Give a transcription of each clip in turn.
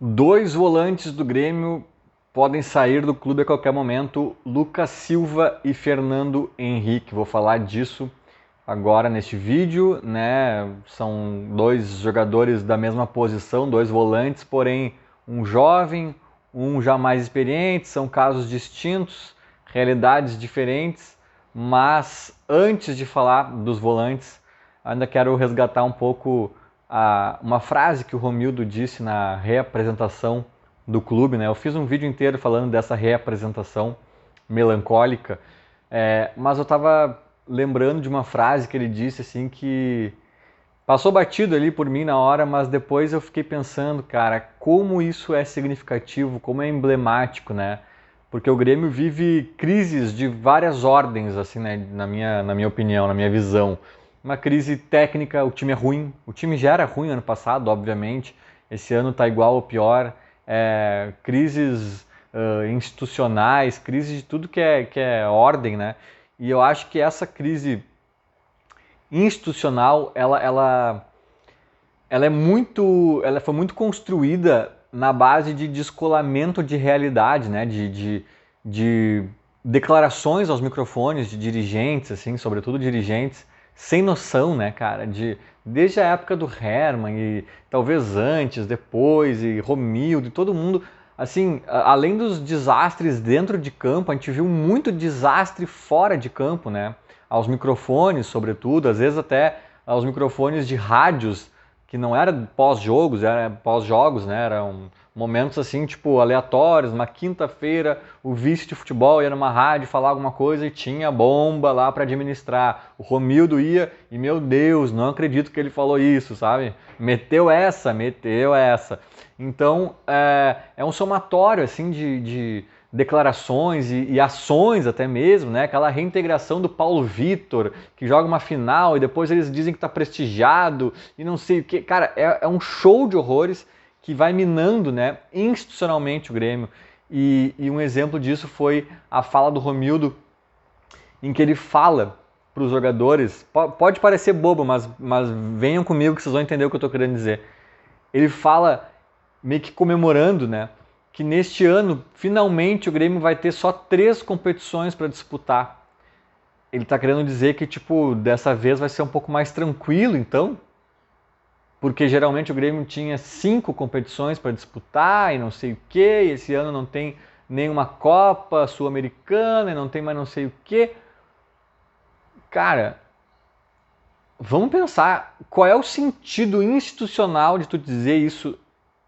Dois volantes do Grêmio podem sair do clube a qualquer momento, Lucas Silva e Fernando Henrique. Vou falar disso agora neste vídeo, né? São dois jogadores da mesma posição, dois volantes, porém um jovem, um já mais experiente, são casos distintos, realidades diferentes, mas antes de falar dos volantes, ainda quero resgatar um pouco uma frase que o Romildo disse na reapresentação do clube, né? Eu fiz um vídeo inteiro falando dessa reapresentação melancólica, mas eu estava lembrando de uma frase que ele disse assim que passou batido ali por mim na hora, mas depois eu fiquei pensando, cara, como isso é significativo, como é emblemático, né? Porque o Grêmio vive crises de várias ordens, assim, né? Na minha opinião, na minha visão. Uma crise técnica, o time é ruim. O time já era ruim ano passado, obviamente. Esse ano tá igual ou pior. Crises institucionais, crises de tudo que é ordem, né? E eu acho que essa crise institucional, ela foi muito construída na base de descolamento de realidade, né? De declarações aos microfones de dirigentes, assim, sobretudo dirigentes, sem noção, né, cara? Desde a época do Hermann e talvez antes, depois, e Romildo e todo mundo. Assim, além dos desastres dentro de campo, a gente viu muito desastre fora de campo, né? Aos microfones, sobretudo, às vezes até aos microfones de rádios que não era pós-jogos, era pós-jogos, né? Eram momentos assim, tipo, aleatórios. Uma quinta-feira, o vice de futebol ia numa rádio falar alguma coisa e tinha bomba lá para administrar. O Romildo ia e, meu Deus, não acredito que ele falou isso, sabe? Meteu essa, meteu essa. Então, é um somatório, assim, de declarações e ações até mesmo, né? Aquela reintegração do Paulo Vitor, que joga uma final e depois eles dizem que está prestigiado e não sei o que. Cara, é um show de horrores que vai minando, né, institucionalmente o Grêmio. E um exemplo disso foi a fala do Romildo, em que ele fala para os jogadores, pode parecer bobo, mas venham comigo que vocês vão entender o que eu estou querendo dizer. Ele fala meio que comemorando, né, que neste ano, finalmente, o Grêmio vai ter só 3 competições para disputar. Ele está querendo dizer que, tipo, dessa vez vai ser um pouco mais tranquilo, então, porque geralmente o Grêmio tinha 5 competições para disputar e não sei o que, e esse ano não tem nenhuma Copa Sul-Americana e não tem mais não sei o que. Cara, vamos pensar qual é o sentido institucional de tu dizer isso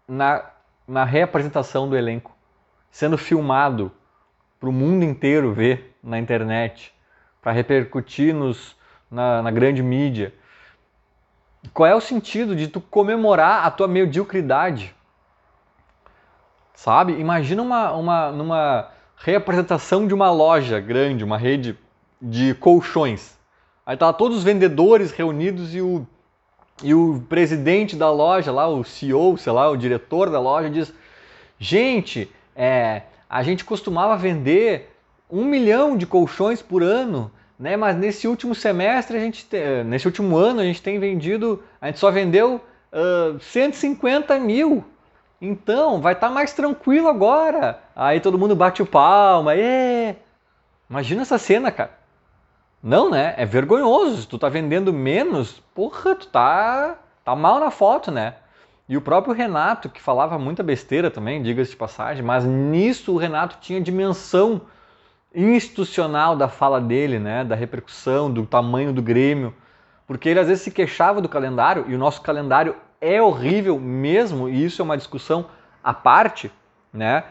na, na reapresentação do elenco, sendo filmado para o mundo inteiro ver na internet, para repercutir na grande mídia. Qual é o sentido de tu comemorar a tua mediocridade? Sabe? Imagina numa reapresentação de uma loja grande, uma rede de colchões. Aí tá todos os vendedores reunidos e o presidente da loja lá, o CEO, sei lá, o diretor da loja diz: gente, a gente costumava vender 1 milhão de colchões por ano, né? Mas nesse último semestre, nesse último ano, a gente só vendeu 150 mil. Então, vai estar mais tranquilo agora. Aí todo mundo bate o palma. Imagina essa cena, cara. Não, né? É vergonhoso. Se tu tá vendendo menos, porra, tu tá mal na foto, né? E o próprio Renato, que falava muita besteira também, diga-se de passagem, mas nisso o Renato tinha dimensão institucional da fala dele, né? Da repercussão, do tamanho do Grêmio. Porque ele às vezes se queixava do calendário, e o nosso calendário é horrível mesmo, e isso é uma discussão à parte, né?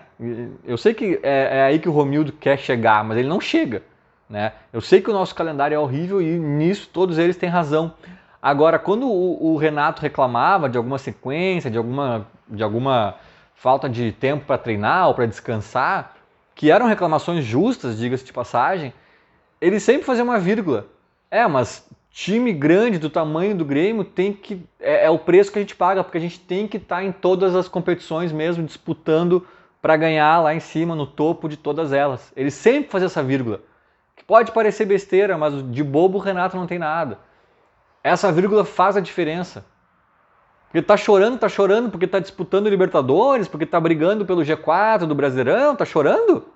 Eu sei que é aí que o Romildo quer chegar, mas ele não chega, né? Eu sei que o nosso calendário é horrível e nisso todos eles têm razão. Agora, quando o Renato reclamava de alguma sequência, de alguma falta de tempo para treinar ou para descansar, que eram reclamações justas, diga-se de passagem, ele sempre fazia uma vírgula. Mas time grande do tamanho do Grêmio tem que é o preço que a gente paga, porque a gente tem que estar em todas as competições mesmo, disputando para ganhar lá em cima, no topo de todas elas. Ele sempre fazia essa vírgula, que pode parecer besteira, mas de bobo o Renato não tem nada. Essa vírgula faz a diferença. Porque tá chorando porque tá disputando Libertadores, porque tá brigando pelo G4 do Brasileirão, tá chorando?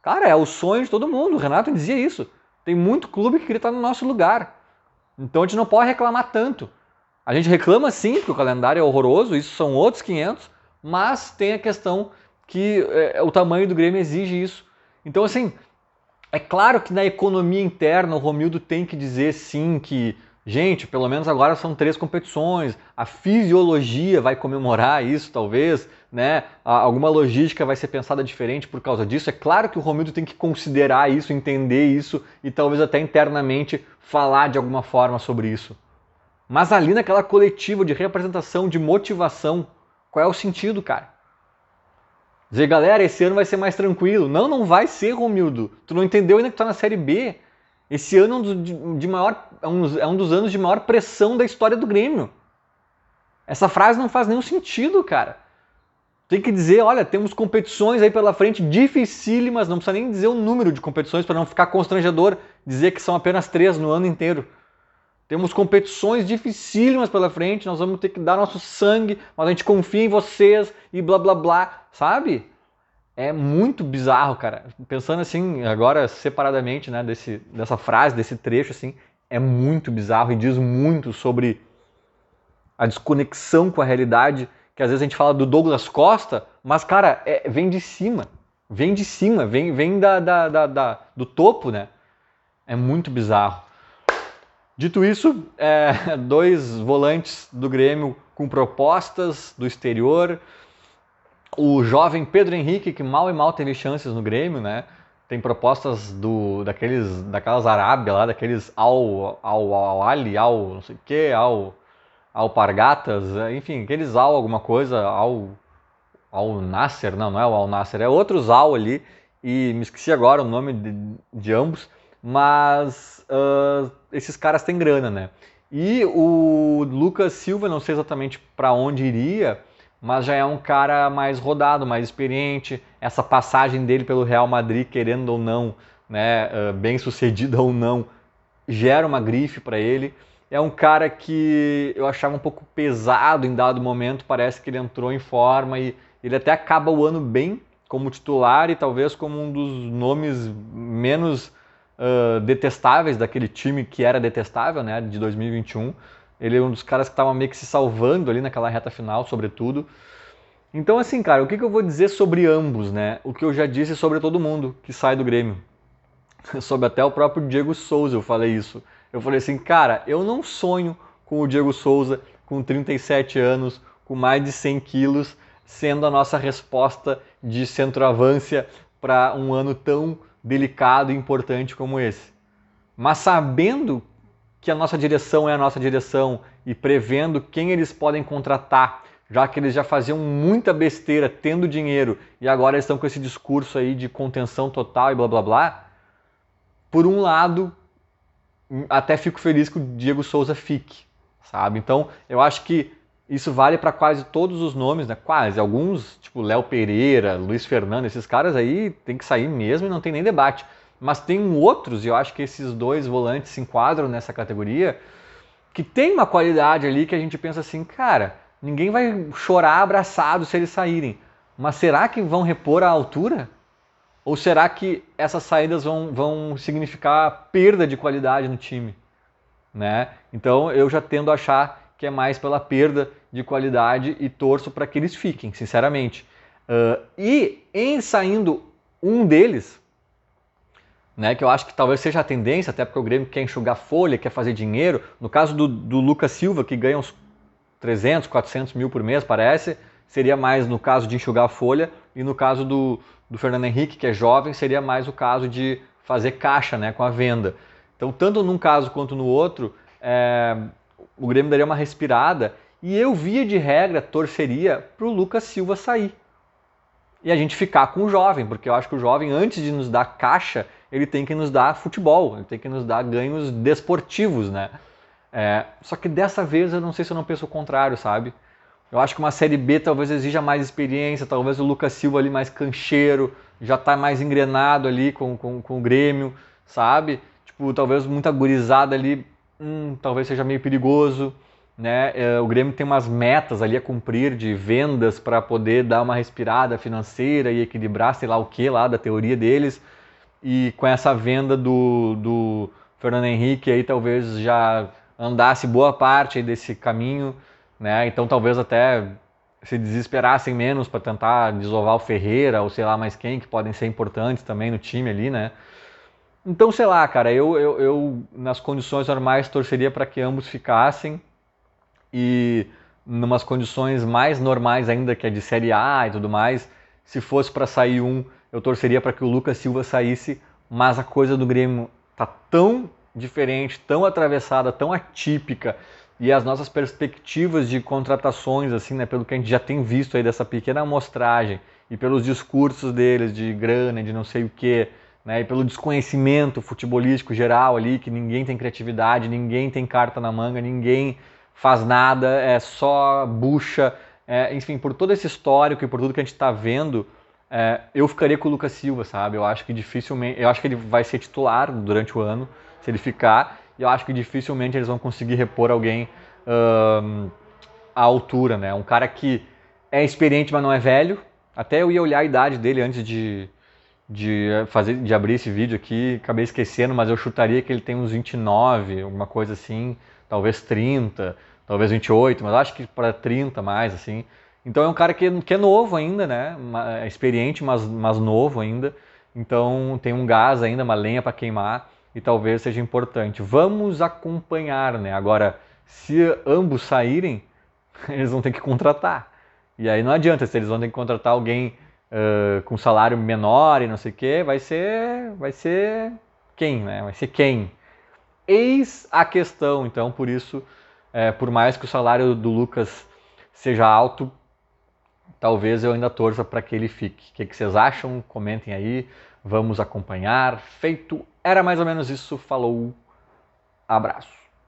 Cara, é o sonho de todo mundo, o Renato dizia isso. Tem muito clube que queria estar no nosso lugar. Então a gente não pode reclamar tanto. A gente reclama sim, porque o calendário é horroroso, isso são outros 500, mas tem a questão que o tamanho do Grêmio exige isso. Então assim, é claro que na economia interna o Romildo tem que dizer sim que, gente, pelo menos agora são 3 competições, a fisiologia vai comemorar isso talvez, né? Alguma logística vai ser pensada diferente por causa disso. É claro que o Romildo tem que considerar isso, entender isso e talvez até internamente falar de alguma forma sobre isso. Mas ali naquela coletiva de representação, de motivação, qual é o sentido, cara? Dizer, galera, esse ano vai ser mais tranquilo. Não, não vai ser, Romildo. Tu não entendeu ainda que tu tá na Série B. Esse ano é um dos anos de maior pressão da história do Grêmio. Essa frase não faz nenhum sentido, cara. Tem que dizer, olha, temos competições aí pela frente dificílimas, não precisa nem dizer o número de competições para não ficar constrangedor dizer que são apenas 3 no ano inteiro. Temos competições dificílimas pela frente, nós vamos ter que dar nosso sangue, mas a gente confia em vocês e blá blá blá, sabe? É muito bizarro, cara. Pensando assim, agora separadamente, né, dessa frase, desse trecho, assim, é muito bizarro e diz muito sobre a desconexão com a realidade, que às vezes a gente fala do Douglas Costa, mas, cara, vem de cima. Vem de cima, vem do topo, né? É muito bizarro. Dito isso, 2 volantes do Grêmio com propostas do exterior. O jovem Pedro Henrique, que mal e mal teve chances no Grêmio, né? Tem propostas daquelas Arábia lá, daqueles al-Ali, não sei o que, Alpargatas, enfim, aqueles alguma coisa, Al-Nasser, não é o Al-Nasser, é outros ali, e me esqueci agora o nome de ambos, mas esses caras têm grana, né? E o Lucas Silva, não sei exatamente para onde iria, mas já é um cara mais rodado, mais experiente. Essa passagem dele pelo Real Madrid, querendo ou não, né, bem sucedida ou não, gera uma grife para ele. É um cara que eu achava um pouco pesado em dado momento, parece que ele entrou em forma e ele até acaba o ano bem como titular e talvez como um dos nomes menos detestáveis daquele time que era detestável, né, de 2021. Ele é um dos caras que estava meio que se salvando ali naquela reta final, sobretudo. Então, assim, cara, o que eu vou dizer sobre ambos, né? O que eu já disse sobre todo mundo que sai do Grêmio. Sobre até o próprio Diego Souza eu falei isso. Eu falei assim, cara, eu não sonho com o Diego Souza com 37 anos, com mais de 100 quilos, sendo a nossa resposta de centroavância para um ano tão delicado e importante como esse. Mas sabendo que a nossa direção é a nossa direção e prevendo quem eles podem contratar, já que eles já faziam muita besteira tendo dinheiro e agora eles estão com esse discurso aí de contenção total e blá blá blá, por um lado, até fico feliz que o Diego Souza fique, sabe? Então, eu acho que isso vale para quase todos os nomes, né? Quase. Alguns, tipo Léo Pereira, Luiz Fernando, esses caras aí tem que sair mesmo e não tem nem debate. Mas tem outros, e eu acho que esses 2 volantes se enquadram nessa categoria, que tem uma qualidade ali que a gente pensa assim, cara, ninguém vai chorar abraçado se eles saírem. Mas será que vão repor a altura? Ou será que essas saídas vão significar perda de qualidade no time? Né? Então eu já tendo a achar que é mais pela perda de qualidade e torço para que eles fiquem, sinceramente. E em saindo um deles, né, que eu acho que talvez seja a tendência, até porque o Grêmio quer enxugar folha, quer fazer dinheiro. No caso do Lucas Silva, que ganha uns 300, 400 mil por mês, parece, seria mais no caso de enxugar a folha, e no caso do Fernando Henrique, que é jovem, seria mais o caso de fazer caixa, né, com a venda. Então, tanto num caso quanto no outro, o Grêmio daria uma respirada, e eu, via de regra, torceria para o Lucas Silva sair. E a gente ficar com o jovem, porque eu acho que o jovem, antes de nos dar caixa, ele tem que nos dar futebol, ele tem que nos dar ganhos desportivos, né? Só que dessa vez eu não sei se eu não penso o contrário, sabe? Eu acho que uma Série B talvez exija mais experiência, talvez o Lucas Silva ali mais cancheiro, já tá mais engrenado ali com o Grêmio, sabe? Tipo, talvez muita gurizada ali, talvez seja meio perigoso, né? O Grêmio tem umas metas ali a cumprir de vendas para poder dar uma respirada financeira e equilibrar, sei lá o que lá da teoria deles. E com essa venda do Fernando Henrique aí talvez já andasse boa parte desse caminho, né? Então talvez até se desesperassem menos para tentar desovar o Ferreira ou sei lá mais quem, que podem ser importantes também no time ali, né? Então, sei lá, cara, eu nas condições normais torceria para que ambos ficassem e numas condições mais normais ainda, que é de Série A e tudo mais, se fosse para sair um, eu torceria para que o Lucas Silva saísse, mas a coisa do Grêmio tá tão diferente, tão atravessada, tão atípica, e as nossas perspectivas de contratações, assim, né, pelo que a gente já tem visto aí dessa pequena amostragem, e pelos discursos deles de grana, de não sei o que, né, e pelo desconhecimento futebolístico geral ali, que ninguém tem criatividade, ninguém tem carta na manga, ninguém faz nada, é só bucha, enfim, por todo esse histórico e por tudo que a gente está vendo, eu ficaria com o Lucas Silva, sabe? Eu acho que dificilmente, eu acho que ele vai ser titular durante o ano, se ele ficar, e eu acho que dificilmente eles vão conseguir repor alguém à altura, né? Um cara que é experiente, mas não é velho. Até eu ia olhar a idade dele antes de abrir esse vídeo aqui, acabei esquecendo, mas eu chutaria que ele tem uns 29, alguma coisa assim, talvez 30, talvez 28, mas acho que para 30 mais, assim. Então é um cara que é novo ainda, né? É experiente, mas novo ainda. Então tem um gás ainda, uma lenha para queimar e talvez seja importante. Vamos acompanhar, né? Agora, se ambos saírem, eles vão ter que contratar. E aí não adianta, se eles vão ter que contratar alguém com salário menor e não sei o que, vai ser quem, né? Vai ser quem? Eis a questão, então, por isso, por mais que o salário do Lucas seja alto, talvez eu ainda torça para que ele fique. O que vocês acham? Comentem aí, vamos acompanhar. Feito, era mais ou menos isso. Falou, abraço.